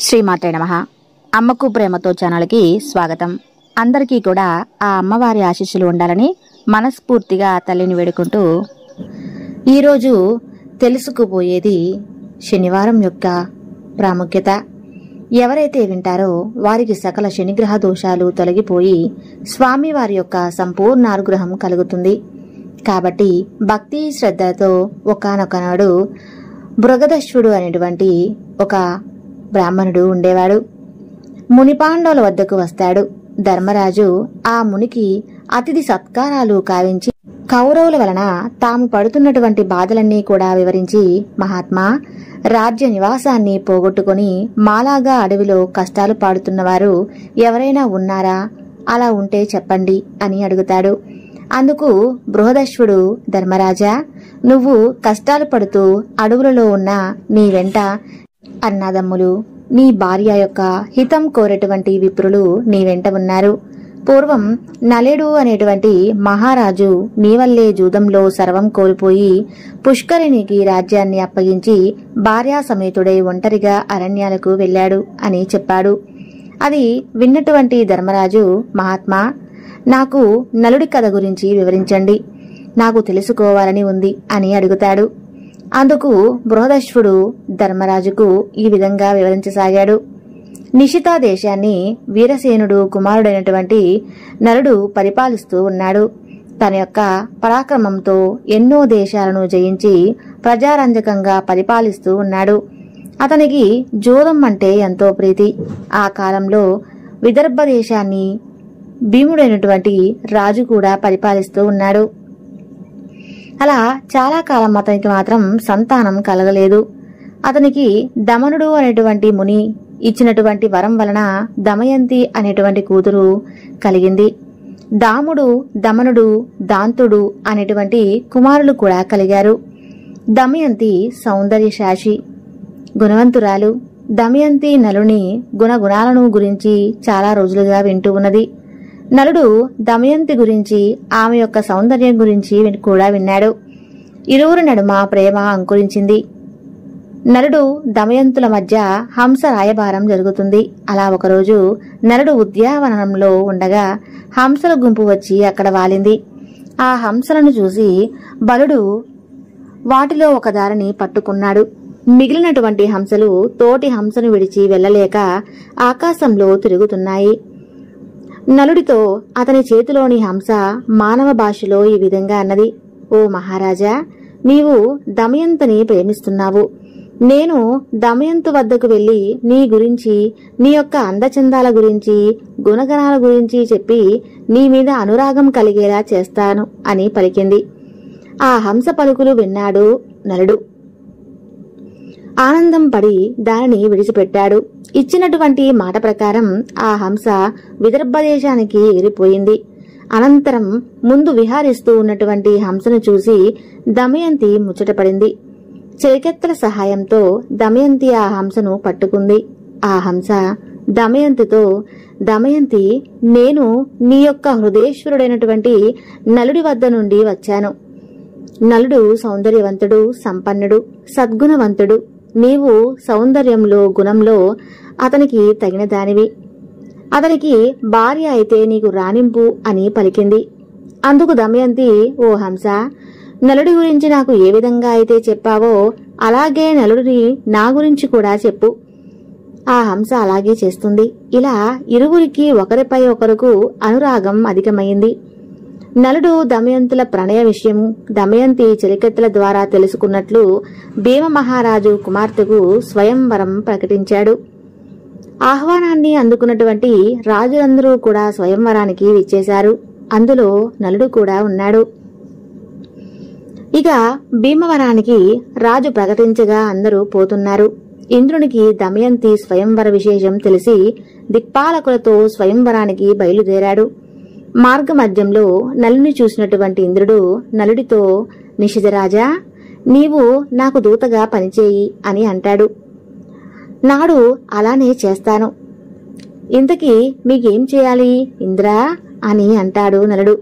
శ్రీమాత్రే నమః. అమ్మకు ప్రేమతో ఛానల్కి స్వాగతం. అందరికీ కూడా ఆ అమ్మవారి ఆశీస్సులు ఉండాలని మనస్ఫూర్తిగా తల్లిని వేడుకుంటూ ఈరోజు తెలుసుకుపోయేది శనివారం యొక్క ప్రాముఖ్యత. ఎవరైతే వింటారో వారికి సకల శనిగ్రహ దోషాలు తొలగిపోయి స్వామివారి యొక్క సంపూర్ణ అనుగ్రహం కలుగుతుంది. కాబట్టి భక్తి శ్రద్ధలతో ఒకానొకనాడు బృగదశ్వుడు అనేటువంటి ఒక బ్రాహ్మణుడు ఉండేవాడు. మునిపాండవుల వద్దకు వస్తాడు. ధర్మరాజు ఆ మునికి అతిథి సత్కారాలు కావించి కౌరవుల వలన తాము పడుతున్నటువంటి బాధలన్నీ కూడా వివరించి, మహాత్మా, రాజ్య నివాసాన్ని పోగొట్టుకుని మాలాగా అడవిలో కష్టాలు పాడుతున్నవారు ఎవరైనా ఉన్నారా? అలా ఉంటే చెప్పండి అని అడుగుతాడు. అందుకు బృహదశ్వుడు, ధర్మరాజా, నువ్వు కష్టాలు పడుతూ అడవులలో ఉన్న నీ వెంట అన్నదమ్ములు, నీ భార్య యొక్క హితం కోరేటువంటి విప్రులు నీ వెంట ఉన్నారు. పూర్వం నలేడు అనేటువంటి మహారాజు నీ వల్లే జూదంలో సర్వం కోల్పోయి పుష్కరిణికి రాజ్యాన్ని అప్పగించి భార్యా సమేతుడై ఒంటరిగా అరణ్యాలకు వెళ్లాడు అని చెప్పాడు. అది విన్నటువంటి ధర్మరాజు, మహాత్మా, నాకు నలుడి కథ గురించి వివరించండి, నాకు తెలుసుకోవాలని ఉంది అని అడుగుతాడు. అందుకు బృహదశ్వుడు ధర్మరాజుకు ఈ విధంగా వివరించసాగాడు. నిశితా దేశాన్ని వీరసేనుడు కుమారుడైనటువంటి నలుడు పరిపాలిస్తూ ఉన్నాడు. తన యొక్క పరాక్రమంతో ఎన్నో దేశాలను జయించి ప్రజారంజకంగా పరిపాలిస్తూ ఉన్నాడు. అతనికి జోదం అంటే ఎంతో ప్రీతి. ఆ కాలంలో విదర్భ దేశాన్ని భీముడైనటువంటి రాజు కూడా పరిపాలిస్తూ ఉన్నాడు. అలా చాలా కాలం అతనికి మాత్రం సంతానం కలగలేదు. అతనికి దమనుడు అనేటువంటి ముని ఇచ్చినటువంటి వరం వలన దమయంతి అనేటువంటి కూతురు కలిగింది. దాముడు, దమనుడు, దాంతుడు అనేటువంటి కుమారులు కూడా కలిగారు. దమయంతి సౌందర్యశాషి, గుణవంతురాలు. దమయంతి నలుని గుణగుణాలను గురించి చాలా రోజులుగా వింటూ ఉన్నది. నలుడు దమయంతి గురించి, ఆమె యొక్క సౌందర్యం గురించి కూడా విన్నాడు. ఇరువురి నడుమ ప్రేమ అంకురించింది. నలుడు దమయంతుల మధ్య హంస రాయబారం జరుగుతుంది. అలా ఒకరోజు నలుడు ఉద్యానవనంలో ఉండగా హంసల గుంపు వచ్చి అక్కడ వాలింది. ఆ హంసలను చూసి బలుడు వాటిలో ఒక దారిని పట్టుకున్నాడు. మిగిలినటువంటి హంసలు తోటి హంసను విడిచి వెళ్లలేక ఆకాశంలో తిరుగుతున్నాయి. నలుడితో అతని చేతిలోని హంస మానవ భాషలో ఈ విధంగా అన్నది, ఓ మహారాజా, నీవు దమయంతిని ప్రేమిస్తున్నావు. నేను దమయంతు వద్దకు వెళ్లి నీ గురించి, నీ యొక్క అందచందాల గురించి, గుణగణాల గురించి చెప్పి నీ మీద అనురాగం కలిగేలా చేస్తాను అని పలికింది. ఆ హంస పలుకులు విన్నాడు నలుడు. ఆనందం పడి దానిని విడిచిపెట్టాడు. ఇచ్చినటువంటి మాట ప్రకారం ఆ హంస విదర్భ దేశానికి ఎగిరిపోయింది. అనంతరం ముందు విహారిస్తూ ఉన్నటువంటి హంసను చూసి దమయంతి ముచ్చటపడింది. చెలికెత్తల సహాయంతో దమయంతి ఆ హంసను పట్టుకుంది. ఆ హంస దమయంతితో, దమయంతి, నేను నీ యొక్క హృదయేశ్వరుడైనటువంటి నలుడి వద్ద నుండి వచ్చాను. నలుడు సౌందర్యవంతుడు, సంపన్నుడు, సద్గుణవంతుడు. నీవు సౌందర్యంలో, గుణంలో అతనికి తగిన దానివి. అతనికి భార్య అయితే నీకు రాణింపు అని పలికింది. అందుకు దమయంతి, ఓ హంస, నలుడి గురించి నాకు ఏ విధంగా అయితే చెప్పావో అలాగే నలుడిని నా గురించి కూడా చెప్పు. ఆ హంస అలాగే చేస్తుంది. ఇలా ఇరువురికి ఒకరిపై ఒకరకు అనురాగం అధికమైంది. నలుడు దమయంతుల ప్రణయ విషయం దమయంతి చెలికెత్తల ద్వారా తెలుసుకున్నట్లు భీమ మహారాజు కుమార్తెకు స్వయంవరం ప్రకటించాడు. ఆహ్వానాన్ని అందుకున్నటువంటి రాజులందరూ కూడా స్వయంవరానికి విచ్చేశారు. అందులో నలుడు కూడా ఉన్నాడు. ఇక భీమవరానికి రాజు ప్రకటించగా అందరూ పోతున్నారు. ఇంద్రునికి దమయంతి స్వయంవర విశేషం తెలిసి దిక్పాలకులతో స్వయంవరానికి బయలుదేరాడు. మార్గమధ్యంలో నలుని చూసినటువంటి ఇంద్రుడు నలుడితో, నిషిధరాజా, నీవు నాకు దూతగా పనిచేయి అని అంటాడు. నాడు అలానే చేస్తాను. ఇంతకీ మీకేం చేయాలి ఇంద్రా అని అంటాడు నలుడు.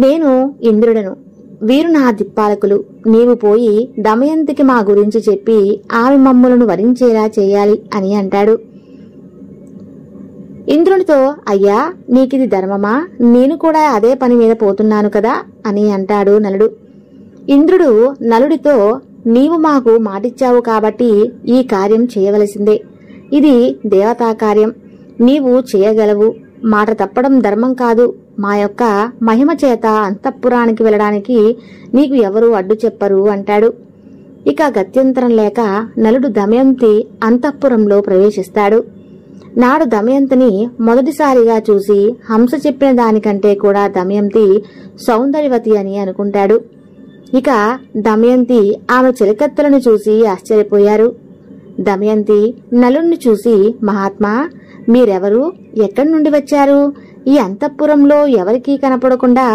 నేను ఇంద్రుడను, వీరు నా దిక్పాలకులు, నీవు పోయి దమయంతికి మా గురించి చెప్పి ఆమె మమ్ములను వరించేలా చేయాలి అని అంటాడు. ఇంద్రునితో, అయ్యా నీకిది ధర్మమా? నేను కూడా అదే పని మీద పోతున్నాను కదా అని అంటాడు నలుడు. ఇంద్రుడు నలుడితో, నీవు మాకు మాటిచ్చావు కాబట్టి ఈ కార్యం చేయవలసిందే. ఇది దేవతా కార్యం, నీవు చేయగలవు. మాట తప్పడం ధర్మం కాదు. మా యొక్క మహిమ చేత అంతఃపురానికి వెళ్ళడానికి నీకు ఎవరూ అడ్డు చెప్పరు అంటాడు. ఇక గత్యంతరం లేక నలుడు దమయంతి అంతఃపురంలో ప్రవేశిస్తాడు. నాడు దమయంతిని మొదటిసారిగా చూసి హంస చెప్పిన దానికంటే కూడా దమయంతి సౌందర్యవతి అని అనుకుంటాడు. ఇక దమయంతి ఆమె చిలకత్తలను చూసి ఆశ్చర్యపోయారు. దమయంతి నలుణ్ణి చూసి, మహాత్మా మీరెవరు? ఎక్కడి నుండి వచ్చారు? ఈ అంతఃపురంలో ఎవరికీ కనపడకుండా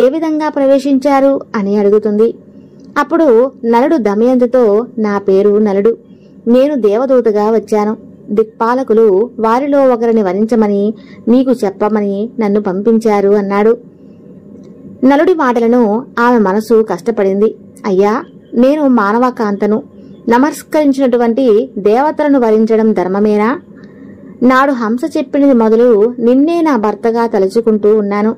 ఏ విధంగా ప్రవేశించారు అని అడుగుతుంది. అప్పుడు నలుడు దమయంతితో, నా పేరు నలుడు. నేను దేవదూతగా వచ్చాను. దిక్పాలకులు వారిలో ఒకరిని వరించమని నీకు చెప్పమని నన్ను పంపించారు అన్నాడు. నలుడి మాటలను ఆమె మనసు కష్టపడింది. అయ్యా, నేను మానవకాంతను. నమస్కరించినటువంటి దేవతలను వరించడం ధర్మమేనా? నాడు హంస చెప్పినది మొదలు నిన్నే నా భర్తగా తలుచుకుంటూ ఉన్నాను.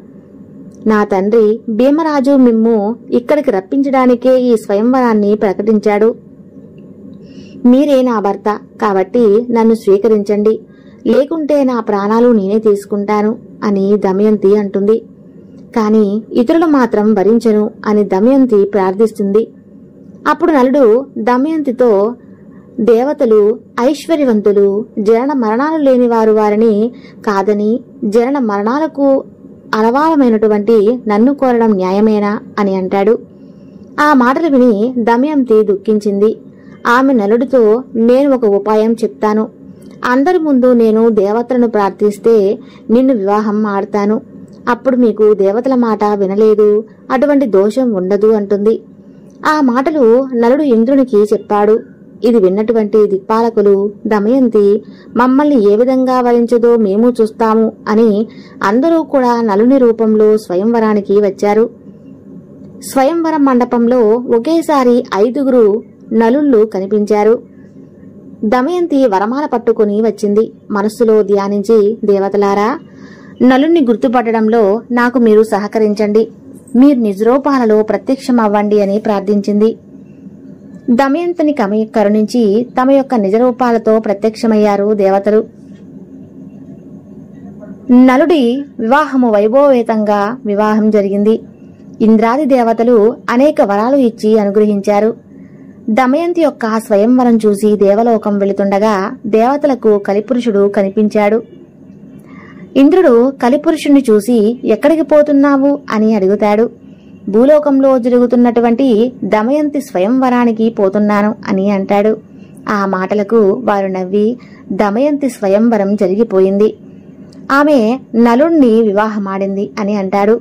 నా తండ్రి భీమరాజు మిమ్ము ఇక్కడికి రప్పించడానికే ఈ స్వయంవరాన్ని ప్రకటించాడు. మీరే నా భర్త కాబట్టి నన్ను స్వీకరించండి, లేకుంటే నా ప్రాణాలు నేనే తీసుకుంటాను అని దమయంతి అంటుంది. కాని ఇతరులు మాత్రం వరించను అని దమయంతి ప్రార్థిస్తుంది. అప్పుడు నలుడు దమయంతితో, దేవతలు ఐశ్వర్యవంతులు, జనన మరణాలు లేనివారు వారిని కాదని జనన మరణాలకు అలవాలమైనటువంటి నన్ను కోరడం న్యాయమేనా అని అంటాడు. ఆ మాటలు విని దమయంతి దుఃఖించింది. ఆమె నలుడితో, నేను ఒక ఉపాయం చెప్తాను. అందరి ముందు నేను దేవతలను ప్రార్థిస్తే నిన్ను వివాహం ఆడతాను. అప్పుడు మీకు దేవతల మాట వినలేదు, అటువంటి దోషం ఉండదు అంటుంది. ఆ మాటలు నలుడు ఇంద్రునికి చెప్పాడు. ఇది విన్నటువంటి దిక్పాలకులు, దమయంతి మమ్మల్ని ఏ విధంగా వరించదో మేము చూస్తాము అని అందరూ కూడా నలుని రూపంలో స్వయంవరానికి వచ్చారు. స్వయంవరం మండపంలో ఒకేసారి 5 నలుళ్ళు కనిపించారు. దమయంతి వరమాల పట్టుకుని వచ్చింది. మనస్సులో ధ్యానించి, దేవతలారా, నలుణ్ణి గుర్తుపట్టడంలో నాకు మీరు సహకరించండి, మీరు నిజరూపాలలో ప్రత్యక్షమవ్వండి అని ప్రార్థించింది. దమయంతిని కరుణించి తమ యొక్క నిజరూపాలతో ప్రత్యక్షమయ్యారు దేవతలు. నలుడి వివాహము వైభవవేతంగా వివాహం జరిగింది. ఇంద్రాది దేవతలు అనేక వరాలు ఇచ్చి అనుగ్రహించారు. దమయంతి యొక్క స్వయంవరం చూసి దేవలోకం వెళుతుండగా దేవతలకు కలిపురుషుడు కనిపించాడు. ఇంద్రుడు కలిపురుషుణ్ణి చూసి, ఎక్కడికి పోతున్నావు అని అడుగుతాడు. భూలోకంలో జరుగుతున్నటువంటి దమయంతి స్వయంవరానికి పోతున్నాను అని అంటాడు. ఆ మాటలకు వారు నవ్వి, దమయంతి స్వయంవరం జరిగిపోయింది, ఆమె నలుణ్ణి వివాహమాడింది అని అంటాడు.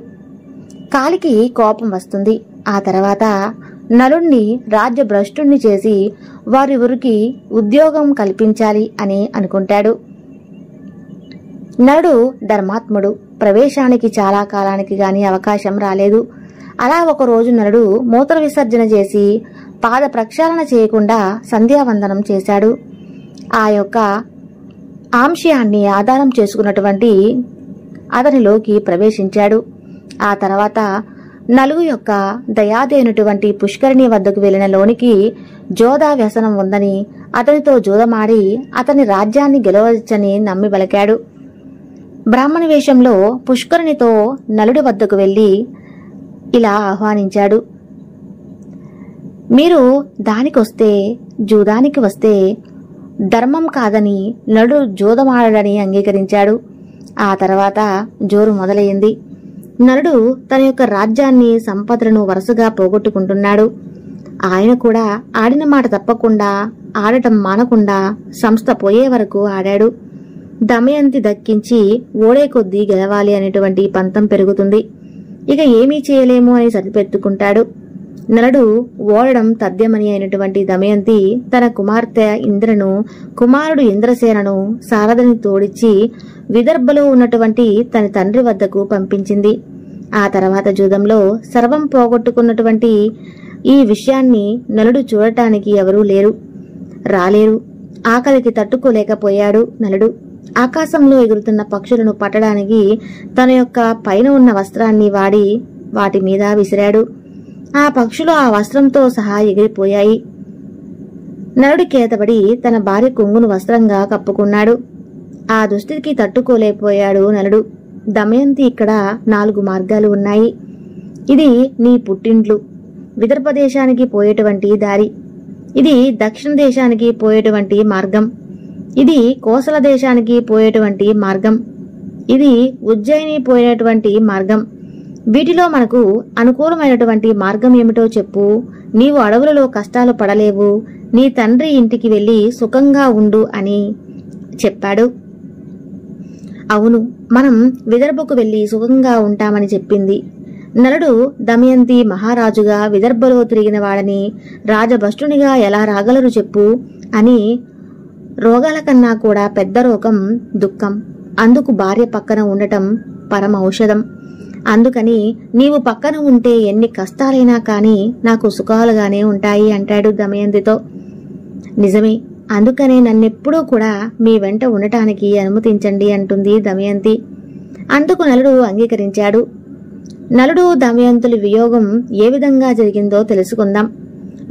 కాలికి కోపం వస్తుంది. ఆ తర్వాత నలుణ్ణి రాజ్యభ్రష్టుణ్ణి చేసి వారివురికి ఉద్యోగం కల్పించాలి అని అనుకుంటాడు. నలుడు ధర్మాత్ముడు. ప్రవేశానికి చాలా కాలానికి గాని అవకాశం రాలేదు. అలా ఒకరోజు నలుడు మూత్ర విసర్జన చేసి పాద ప్రక్షాళన చేయకుండా సంధ్యావందనం చేశాడు. ఆ యొక్క ఆంశయాన్ని ఆధారం చేసుకున్నటువంటి అతనిలోకి ప్రవేశించాడు. ఆ తర్వాత నలుగు యొక్క దయాదేనటువంటి పుష్కరిణి వద్దకు వెళ్లిన లోనికి జోదా వ్యసనం ఉందని అతనితో జోదమాడి అతని రాజ్యాన్ని గెలవచ్చని నమ్మి బలికాడు. బ్రాహ్మణ వేషంలో పుష్కరిణితో నలుడి వద్దకు వెళ్లి ఇలా ఆహ్వానించాడు. మీరు దానికొస్తే జూదానికి వస్తే ధర్మం కాదని నలుడు జోదమాడని అంగీకరించాడు. ఆ తర్వాత జోరు మొదలైంది. నలుడు తన యొక్క రాజ్యాన్ని సంపదలను వరుసగా పోగొట్టుకుంటున్నాడు. ఆయన కూడా ఆడిన మాట తప్పకుండా ఆడటం మానకుండా సంస్థ పోయే వరకు ఆడాడు. దమయంతి దక్కించి ఓడే కొద్దీ గెలవాలి అనేటువంటి పంతం పెరుగుతుంది. ఇక ఏమీ చేయలేము అని సరిపెట్టుకుంటాడు. నలుడు ఓడడం తథ్యమని అయినటువంటి దమయంతి తన కుమార్తె ఇంద్రను, కుమారుడు ఇంద్రసేనను సారథిని తోడిచ్చి విదర్భలో ఉన్నటువంటి తన తండ్రి వద్దకు పంపించింది. ఆ తర్వాత జూదంలో సర్వం పోగొట్టుకున్నటువంటి ఈ విషయాన్ని నలుడు చూడటానికి ఎవరూ లేరు, రాలేరు. ఆకలికి తట్టుకోలేకపోయాడు నలుడు. ఆకాశంలో ఎగురుతున్న పక్షులను పట్టడానికి తన యొక్క పైన ఉన్న వస్త్రాన్ని వాడి వాటి మీద విసిరాడు. ఆ పక్షులు ఆ వస్త్రంతో సహా ఎగిరిపోయాయి. నలుడి కేతబడి తన భార్య కొంగును వస్త్రంగా కప్పుకున్నాడు. ఆ దుస్థితికి తట్టుకోలేకపోయాడు నలుడు. దమయంతి, ఇక్కడ 4 మార్గాలు ఉన్నాయి. ఇది నీ పుట్టింట్లు, విదర్భ దేశానికి పోయేటువంటి దారి. ఇది దక్షిణ దేశానికి పోయేటువంటి మార్గం. ఇది కోసల దేశానికి పోయేటువంటి మార్గం. ఇది ఉజ్జయిని పోయేటువంటి మార్గం. వీటిలో మనకు అనుకూలమైనటువంటి మార్గం ఏమిటో చెప్పు. నీవు అడవులలో కష్టాలు పడలేవు. నీ తండ్రి ఇంటికి వెళ్లి సుఖంగా ఉండు అని చెప్పాడు. అవును, మనం విదర్భకు వెళ్లి సుఖంగా ఉంటామని చెప్పింది. నలుడు దమయంతి మహారాజుగా విదర్భలో తిరిగిన వాడని, రాజభష్టునిగా ఎలా రాగలరు చెప్పు అని. రోగాల కన్నా కూడా పెద్ద రోగం దుఃఖం. అందుకు భార్య పక్కన ఉండటం పరమ ఔషధం. అందుకని నీవు పక్కన ఉంటే ఎన్ని కష్టాలైనా కాని నాకు సుఖాలుగానే ఉంటాయి అంటాడు దమయంతితో. నిజమే, అందుకనే నన్నెప్పుడూ కూడా మీ వెంట ఉండటానికి అనుమతించండి అంటుంది దమయంతి. అందుకు నలుడు అంగీకరించాడు. నలుడు దమయంతుల వియోగం ఏ విధంగా జరిగిందో తెలుసుకుందాం.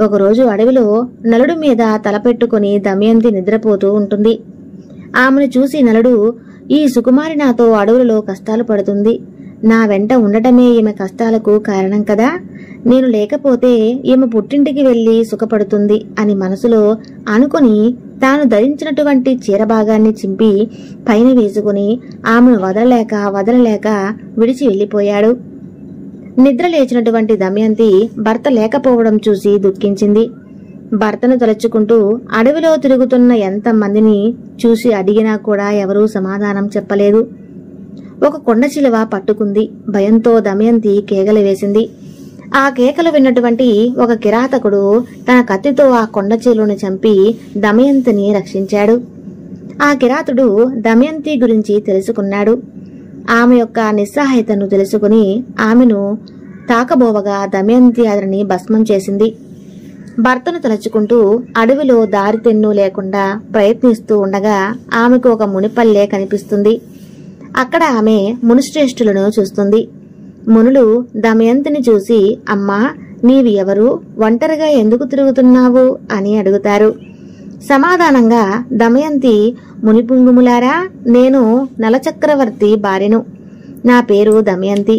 ఒకరోజు అడవిలో నలుడు మీద తలపెట్టుకుని దమయంతి నిద్రపోతూ ఉంటుంది. ఆమెను చూసి నలుడు, ఈ సుకుమారి నాతో అడవులలో కష్టాలు పడుతుంది. నా వెంట ఉండటమే ఈమె కష్టాలకు కారణం కదా. నేను లేకపోతే ఈమె పుట్టింటికి వెళ్లి సుఖపడుతుంది అని మనసులో అనుకుని తాను ధరించినటువంటి చీరభాగాన్ని చింపి పైన వేసుకుని ఆమెను వదలలేక విడిచి వెళ్లిపోయాడు. నిద్ర లేచినటువంటి దమయంతి భర్త లేకపోవడం చూసి దుఃఖించింది. భర్తను తలుచుకుంటూ అడవిలో తిరుగుతున్న ఎంతమందిని చూసి అడిగినా కూడా ఎవరూ సమాధానం చెప్పలేదు. ఒక కొండ చిలువ పట్టుకుంది. భయంతో దమయంతి కేకలు వేసింది. ఆ కేకలు విన్నటువంటి ఒక కిరాతకుడు తన కత్తితో ఆ కొండ చిలువను చంపి దమయంతిని రక్షించాడు. ఆ కిరాతుడు దమయంతి గురించి తెలుసుకున్నాడు. ఆమె యొక్క నిస్సహాయతను తెలుసుకుని ఆమెను తాకబోవగా దమయంతి అతనిని భస్మం చేసింది. భర్తను తలుచుకుంటూ అడవిలో దారి తెన్ను లేకుండా ప్రయత్నిస్తూ ఉండగా ఆమెకు ఒక మునిపల్లె కనిపిస్తుంది. అక్కడ ఆమె మునిశ్రేష్ఠులను చూస్తుంది. మునులు దమయంతిని చూసి, అమ్మా, నీవి ఎవరు? ఒంటరిగా ఎందుకు తిరుగుతున్నావు అని అడుగుతారు. సమాధానంగా దమయంతి, మునిపుంగుములారా, నేను నలచక్రవర్తి భార్యను. నా పేరు దమయంతి.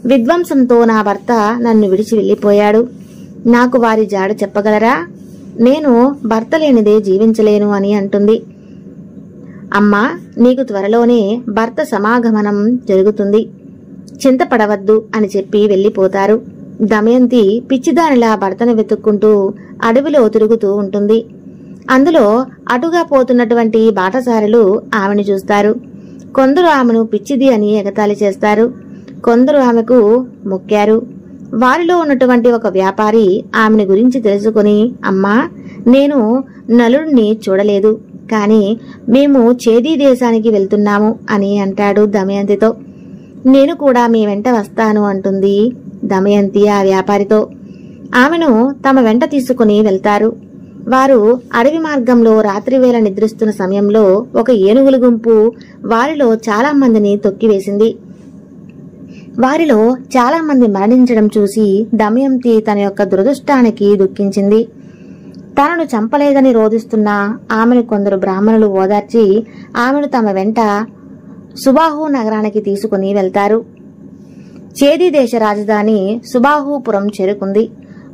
విధ్వంసంతో నా భర్త నన్ను విడిచి వెళ్లిపోయాడు. నాకు వారి జాడ చెప్పగలరా? నేను భర్త లేనిదే జీవించలేను అని అంటుంది. అమ్మా, నీకు త్వరలోనే భర్త సమాగమనం జరుగుతుంది. చింతపడవద్దు అని చెప్పి వెళ్లిపోతారు. దమయంతి పిచ్చిదానిలా భర్తను వెతుక్కుంటూ అడవిలో తిరుగుతూ ఉంటుంది. అందులో అటుగా పోతున్నటువంటి బాటసారులు ఆమెను చూస్తారు. కొందరు ఆమెను పిచ్చిది అని ఎగతాళి చేస్తారు. కొందరు ఆమెకు మొక్కారు. వారిలో ఉన్నటువంటి ఒక వ్యాపారి ఆమెను గురించి తెలుసుకుని, అమ్మా, నేను నలుడిని చూడలేదు, కాని మేము చేదీ దేశానికి వెళ్తున్నాము అని అంటాడు దమయంతితో. నేను కూడా మీ వెంట వస్తాను అంటుంది దమయంతి ఆ వ్యాపారితో. ఆమెను తమ వెంట తీసుకుని వెళ్తారు. వారు అడవి మార్గంలో రాత్రివేళ నిద్రిస్తున్న సమయంలో ఒక ఏనుగుల గుంపు వారిలో చాలా మందిని తొక్కివేసింది. వారిలో చాలా మంది మరణించడం చూసి దమయంతి తన యొక్క దురదృష్టానికి దుఃఖించింది. తనను చంపలేదని రోధిస్తున్న ఆమెను కొందరు బ్రాహ్మణులు ఓదార్చి ఆమెను తమ వెంట సుబాహు నగరానికి తీసుకుని వెళ్తారు. చేదీ దేశ రాజధాని సుబాహుపురం చేరుకుంది.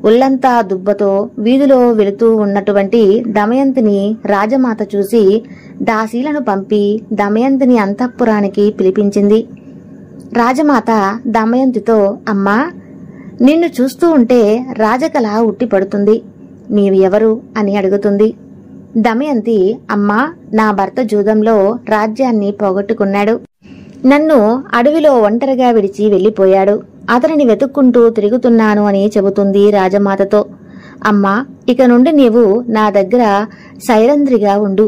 ఒళ్లంతా దుబ్బతో వీధిలో వెళుతూ ఉన్నటువంటి దమయంతిని రాజమాత చూసి దాసీలను పంపి దమయంతిని అంతఃపురానికి పిలిపించింది. రాజమాత దమయంతితో, అమ్మా, నిన్ను చూస్తూ ఉంటే రాజకళ ఉట్టిపడుతుంది. నీవు ఎవరు అని అడుగుతుంది. దమయంతి, అమ్మా, నా భర్త జూదంలో రాజ్యాన్ని పోగొట్టుకున్నాడు. నన్ను అడవిలో ఒంటరిగా విడిచి వెళ్లిపోయాడు. అతనిని వెతుక్కుంటూ తిరుగుతున్నాను అని చెబుతుంది రాజమాతతో. అమ్మా, ఇక నుండి నీవు నా దగ్గర సైరంధ్రిగా ఉండు.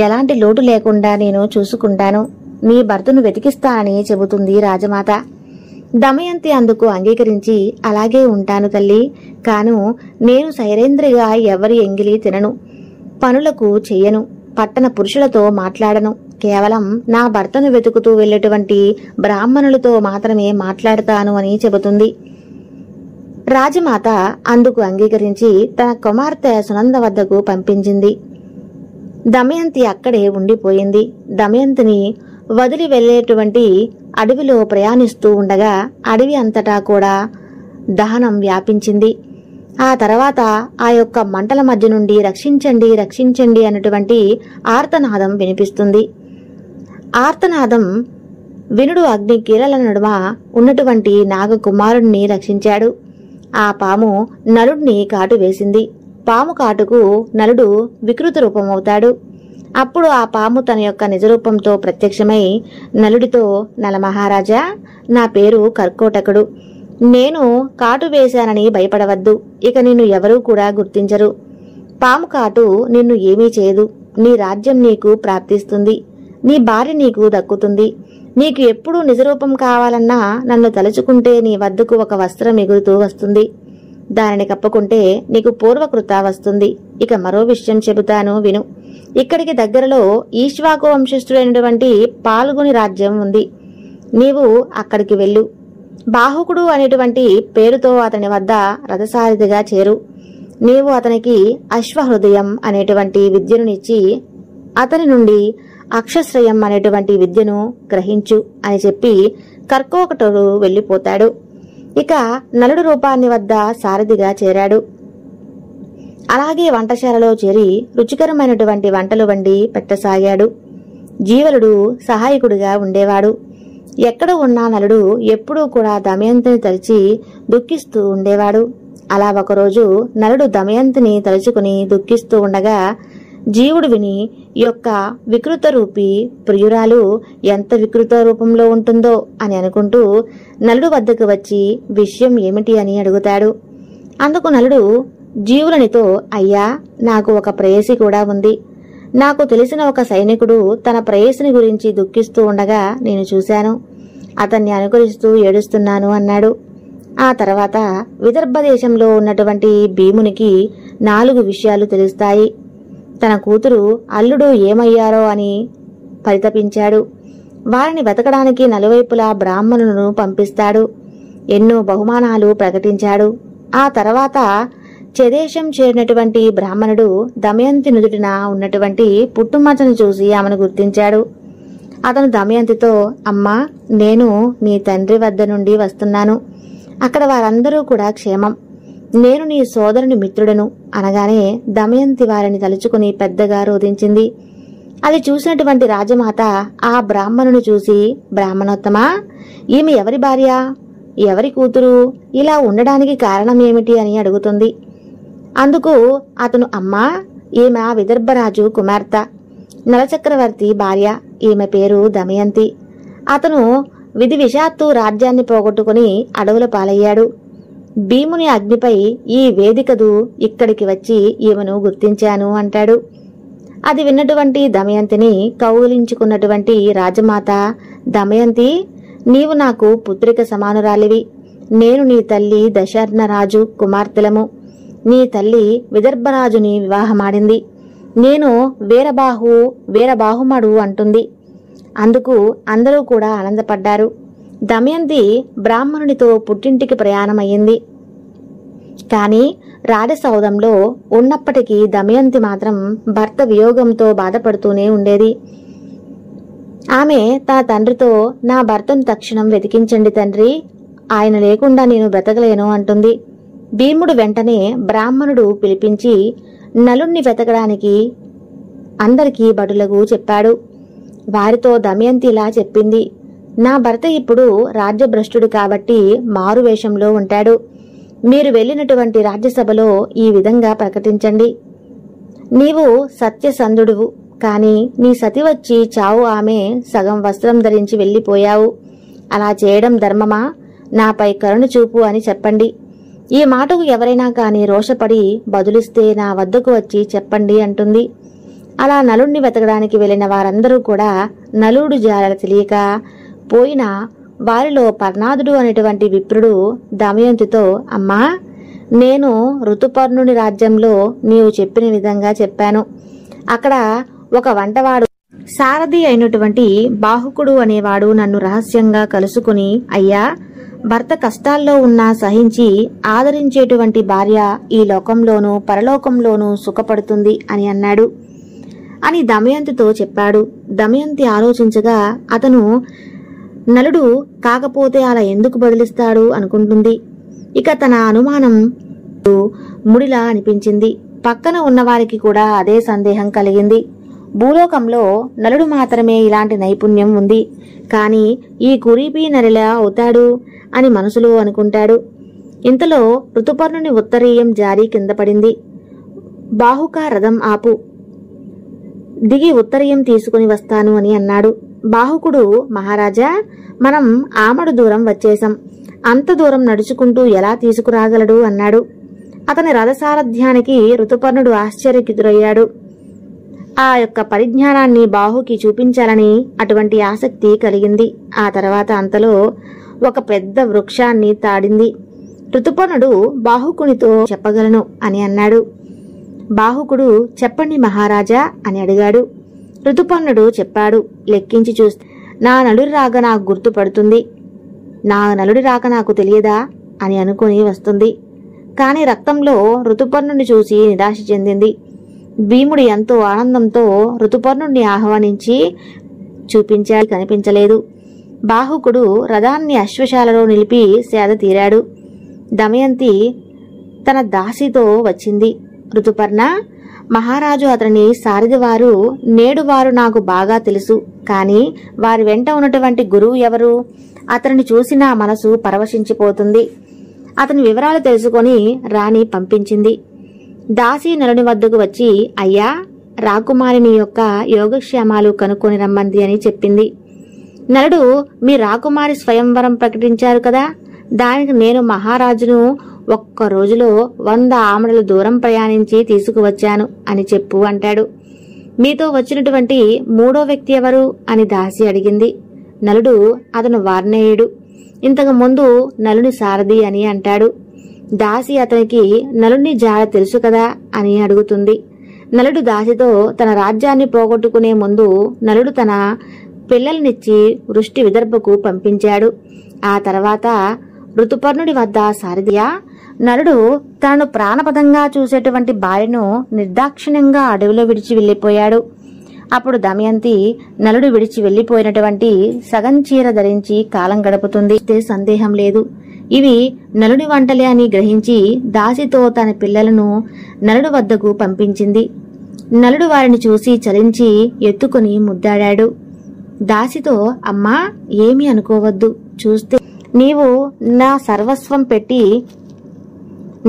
ఎలాంటి లోటు లేకుండా నేను చూసుకుంటాను. నీ భర్తను వెతికిస్తానని చెబుతుంది రాజమాత. దమయంతి అందుకు అంగీకరించి, అలాగే ఉంటాను తల్లి, కాను నేను సైరేంద్రిగా ఎవరి ఎంగిలి తినను, పనులకు చెయ్యను, పట్టణ పురుషులతో మాట్లాడను, కేవలం నా భర్తను వెతుకుతూ వెళ్ళేటువంటి బ్రాహ్మణులతో మాత్రమే మాట్లాడతాను అని చెబుతుంది. రాజమాత అందుకు అంగీకరించి తన కుమార్తె సునంద వద్దకు పంపించింది. దమయంతి అక్కడే ఉండిపోయింది. దమయంతిని వదిలి వెళ్లేటువంటి అడవిలో ప్రయాణిస్తూ ఉండగా అడవి అంతటా కూడా దహనం వ్యాపించింది. ఆ తర్వాత ఆ యొక్క మంటల మధ్య నుండి రక్షించండి రక్షించండి అన్నటువంటి ఆర్తనాదం వినిపిస్తుంది. ఆర్తనాదం వినుడు అగ్ని కీలల నడుమ ఉన్నటువంటి నాగకుమారుణ్ణి రక్షించాడు. ఆ పాము నలుడిని కాటు వేసింది. పాము కాటుకు నలుడు వికృత రూపమవుతాడు. అప్పుడు ఆ పాము తన యొక్క నిజరూపంతో ప్రత్యక్షమై నలుడితో, నలమహారాజా, నా పేరు కర్కోటకుడు, నేను కాటు వేశానని భయపడవద్దు, ఇక నిన్ను ఎవరూ కూడా గుర్తించరు, పాము కాటు నిన్ను ఏమీ చేయదు, నీ రాజ్యం నీకు ప్రాప్తిస్తుంది, నీ భార్య నీకు దక్కుతుంది, నీకు ఎప్పుడూ నిజరూపం కావాలన్నా నన్ను తలుచుకుంటే నీ వద్దకు ఒక వస్త్రం ఎగురుతూ వస్తుంది, దానిని కప్పుకుంటే నీకు పూర్వకృత వస్తుంది. ఇక మరో విషయం చెబుతాను విను. ఇక్కడికి దగ్గరలో ఈశ్వాకు వంశస్థుడైనటువంటి పాల్గొని రాజ్యం ఉంది. నీవు అక్కడికి వెళ్ళు. బాహుకుడు అనేటువంటి పేరుతో అతని వద్ద రథసారథిగా చేరు. నీవు అతనికి అశ్వహృదయం అనేటువంటి విద్యనునిచ్చి అతని నుండి అక్షశ్రయం అనేటువంటి విద్యను గ్రహించు అని చెప్పి కర్కోటకుడు వెళ్లిపోతాడు. ఇక నలుడు రూపాన్ని వద్ద సారథిగా చేరాడు. అలాగే వంటశాలలో చేరి రుచికరమైనటువంటి వంటలు వండి పెట్టసాగాడు. జీవలుడు సహాయకుడిగా ఉండేవాడు. ఎక్కడ ఉన్నా నలుడు ఎప్పుడూ కూడా దమయంతిని తలిచి దుఃఖిస్తూ ఉండేవాడు. అలా ఒకరోజు నలుడు దమయంతిని తలుచుకుని దుఃఖిస్తూ ఉండగా జీవుడు విని, యొక్క వికృత రూపి ప్రియురాలు ఎంత వికృత రూపంలో ఉంటుందో అని అనుకుంటూ నలుడు వద్దకు వచ్చి విషయం ఏమిటి అని అడుగుతాడు. అందుకు నలుడు జీవులనితో, అయ్యా, నాకు ఒక ప్రేయసి కూడా ఉంది. నాకు తెలిసిన ఒక సైనికుడు తన ప్రేయసిని గురించి దుఃఖిస్తూ ఉండగా నేను చూశాను. అతన్ని అనుకరిస్తూ ఏడుస్తున్నాను అన్నాడు. ఆ తర్వాత విదర్భ దేశంలో ఉన్నటువంటి భీమునికి 4 విషయాలు తెలుస్తాయి. తన కూతురు అల్లుడు ఏమయ్యారో అని పరితపించాడు. వారిని వెతకడానికి నలువైపులా బ్రాహ్మణులను పంపిస్తాడు. ఎన్నో బహుమానాలు ప్రకటించాడు. ఆ తర్వాత చెదేశం చేరినటువంటి బ్రాహ్మణుడు దమయంతి నుదుటిన ఉన్నటువంటి పుట్టుమచ్చను చూసి ఆమెను గుర్తించాడు. అతను దమయంతితో, అమ్మా, నేను నీ తండ్రి వద్ద నుండి వస్తున్నాను. అక్కడ వారందరూ కూడా క్షేమం. నేను నీ సోదరుని మిత్రుడను అనగానే దమయంతి వారిని తలుచుకుని పెద్దగా రోధించింది. అది చూసినటువంటి రాజమాత ఆ బ్రాహ్మణుని చూసి, బ్రాహ్మణోత్తమా, ఈమె ఎవరి భార్య, ఎవరి కూతురు, ఇలా ఉండడానికి కారణం ఏమిటి అని అడుగుతుంది. అందుకు అతను, అమ్మా, ఈమె విదర్భరాజు కుమార్తె, నలచక్రవర్తి భార్య, ఈమె పేరు దమయంతి. అతను విధి విషాత్తు రాజ్యాన్ని పోగొట్టుకుని అడవుల పాలయ్యాడు. భీముని అగ్నిపై ఈ వేదికదు ఇక్కడికి వచ్చి ఈమెను గుర్తించాను అంటాడు. అది విన్నటువంటి దమయంతిని కౌగిలించుకున్నటువంటి రాజమాత, దమయంతి, నీవు నాకు పుత్రిక సమానురాలివి. నేను నీ తల్లి దశర్ణరాజు కుమార్తెలము. నీ తల్లి విదర్భరాజుని వివాహమాడింది. నేను వీరబాహుమడు అంటుంది. అందుకు అందరూ కూడా ఆనందపడ్డారు. దమయంతి బ్రాహ్మణునితో పుట్టింటికి ప్రయాణమయ్యింది. కాని రాజసౌధంలో ఉన్నప్పటికీ దమయంతి మాత్రం భర్త వియోగంతో బాధపడుతూనే ఉండేది. ఆమె తన తండ్రితో, నా భర్తను తక్షణం వెతికించండి తండ్రి, ఆయన లేకుండా నేను బ్రతకలేను అంటుంది. భీముడు వెంటనే బ్రాహ్మణుడు పిలిపించి నలుణ్ణి వెతకడానికి అందరికీ బడులకు చెప్పాడు. వారితో దమయంతి ఇలా చెప్పింది, నా భర్త ఇప్పుడు రాజ్యభ్రష్టుడు కాబట్టి మారువేషంలో ఉంటాడు. మీరు వెళ్ళినటువంటి రాజ్యసభలో ఈ విధంగా ప్రకటించండి, నీవు సత్యసంధుడువు, కాని నీ సతి వచ్చి చావు ఆమె సగం వస్త్రం ధరించి వెళ్లిపోయావు. అలా చేయడం ధర్మమా? నాపై కరుణ చూపు అని చెప్పండి. ఈ మాటకు ఎవరైనా కాని రోషపడి బదులిస్తే నా వద్దకు వచ్చి చెప్పండి అంటుంది. అలా నలుణ్ణి వెతకడానికి వెళ్లిన వారందరూ కూడా నలుడు జాడ తెలియక పోయిన వారిలో పర్ణాదుడు అనేటువంటి విప్రుడు దమయంతితో, అమ్మా, నేను ఋతుపర్ణుని రాజ్యంలో నీవు చెప్పిన విధంగా చెప్పాను. అక్కడ ఒక వంటవాడు సారథి అయినటువంటి బాహుకుడు అనేవాడు నన్ను రహస్యంగా కలుసుకుని, అయ్యా, భర్త కష్టాల్లో ఉన్నా సహించి ఆదరించేటువంటి భార్య ఈ లోకంలోనూ పరలోకంలోనూ సుఖపడుతుంది అని అన్నాడు అని దమయంతితో చెప్పాడు. దమయంతి ఆలోచించగా అతను నలుడు కాకపోతే అలా ఎందుకు బదిలిస్తాడు అనుకుంటుంది. ఇక తన అనుమానం ముడిలా అనిపించింది. పక్కన ఉన్నవారికి కూడా అదే సందేహం కలిగింది. భూలోకంలో నలుడు మాత్రమే ఇలాంటి నైపుణ్యం ఉంది, కాని ఈ కురీపీ నరిలా అవుతాడు అని మనసులో అనుకుంటాడు. ఇంతలో ఋతుపర్ణుని ఉత్తరీయం జారి కింద పడింది. బాహుక రథం ఆపు, దిగి ఉత్తరీయం తీసుకుని వస్తాను అని అన్నాడు. బాహుకుడు, మహారాజా, మనం ఆమడు దూరం వచ్చేశాం, అంత దూరం నడుచుకుంటూ ఎలా తీసుకురాగలడు అన్నాడు. అతని రథసారథ్యానికి ఋతుపర్ణుడు ఆశ్చర్యకితురయ్యాడు. ఆ యొక్క పరిజ్ఞానాన్ని బాహుకి చూపించాలని అటువంటి ఆసక్తి కలిగింది. ఆ తర్వాత అంతలో ఒక పెద్ద వృక్షాన్ని తాడింది. ఋతుపర్ణుడు బాహుకునితో చెప్పగలను అని అన్నాడు. బాహుకుడు, చెప్పండి మహారాజా అని అడిగాడు. ఋతుపర్ణుడు చెప్పాడు. లెక్కించి చూస్తే నా నలుడి రాక నాకు గుర్తుపడుతుంది, నా నలుడి రాక నాకు తెలియదా అని అనుకుని వస్తుంది. కాని రక్తంలో ఋతుపర్ణుని చూసి నిరాశ చెందింది. భీముడు ఎంతో ఆనందంతో ఋతుపర్ణుణ్ణి ఆహ్వానించి చూపించాడు, కనిపించలేదు. బాహుకుడు రథాన్ని అశ్వశాలలో నిలిపి సేద తీరాడు. దమయంతి తన దాసితో వచ్చింది. ఋతుపర్ణ, మహారాజు అతని సారథివారు, నేడు వారు నాకు బాగా తెలుసు, కాని వారి వెంట ఉన్నటువంటి గురువు ఎవరు? అతనిని చూసి నా మనసు పరవశించిపోతుంది. అతని వివరాలు తెలుసుకొని రాణి పంపించింది. దాసి నలుని వద్దకు వచ్చి, అయ్యా, రాకుమారిని యొక్క యోగక్షేమాలు కనుక్కొని రమ్మంది అని చెప్పింది. నలుడు, మీ రాకుమారి స్వయంవరం ప్రకటించారు కదా, దానికి నేను మహారాజును ఒక్క రోజులో 100 ఆమడల దూరం ప్రయాణించి తీసుకువచ్చాను అని చెప్పు అంటాడు. మీతో వచ్చినటువంటి 3వ వ్యక్తి ఎవరు అని దాసి అడిగింది. నలుడు, అతను వార్నేయుడు, ఇంతకు ముందు నలుని సారథి అని అంటాడు. దాసి అతనికి నలుని జాడ తెలుసు కదా అని అడుగుతుంది. నలుడు దాసితో తన రాజ్యాన్ని పోగొట్టుకునే ముందు నలుడు తన పిల్లల్నిచ్చి వృష్టి విదర్భకు పంపించాడు. ఆ తర్వాత ఋతుపర్ణుడి వద్ద సారథియా, నలుడు తనను ప్రాణపదంగా చూసేటువంటి భార్యను నిర్దాక్షిణ్యంగా అడవిలో విడిచి వెళ్లిపోయాడు. అప్పుడు దమయంతి నలుడు విడిచి వెళ్లిపోయినటువంటి సగం చీర ధరించి కాలం గడుపుతుంది. సందేహం లేదు, ఇవి నలుడి వంటలే అని గ్రహించి దాసితో తన పిల్లలను నలుడు వద్దకు పంపించింది. నలుడు వారిని చూసి చలించి ఎత్తుకుని ముద్దాడాడు. దాసితో, అమ్మా, ఏమీ అనుకోవద్దు, చూస్తే నీవు నా సర్వస్వం పెట్టి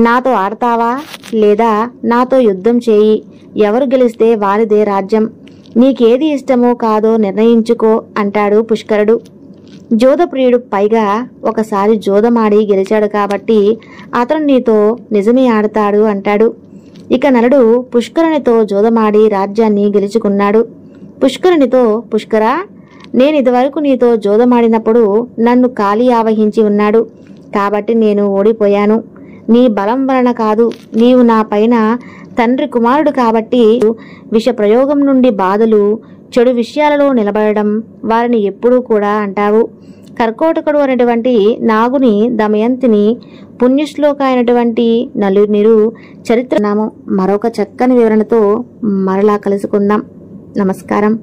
నాతో ఆడతావా లేదా నాతో యుద్ధం చేయి, ఎవరు గెలిస్తే వారిదే రాజ్యం, నీకేది ఇష్టమో కాదో నిర్ణయించుకో అంటాడు పుష్కరుడు. జోదప్రియుడు, పైగా ఒకసారి జోదమాడి గెలిచాడు కాబట్టి అతను నీతో నిజమే ఆడతాడు అంటాడు. ఇక నలుడు పుష్కరునితో జోదమాడి రాజ్యాన్ని గెలుచుకున్నాడు. పుష్కరునితో, పుష్కరా, నేనిదివరకు నీతో జోదమాడినప్పుడు నన్ను కాళీ ఆవహించి ఉన్నాడు కాబట్టి నేను ఓడిపోయాను. నీ బలం వలన కాదు, నీవు నా పైన తండ్రి కుమారుడు కాబట్టి విష ప్రయోగం నుండి బాధలు, చెడు విషయాలలో నిలబడడం వారిని ఎప్పుడూ కూడా అంటావు. కర్కోటకుడు అనేటువంటి నాగుని దమయంతిని పుణ్యశ్లోక అయినటువంటి నలునిరు చరిత్ర మరొక చక్కని వివరణతో మరలా కలుసుకుందాం. నమస్కారం.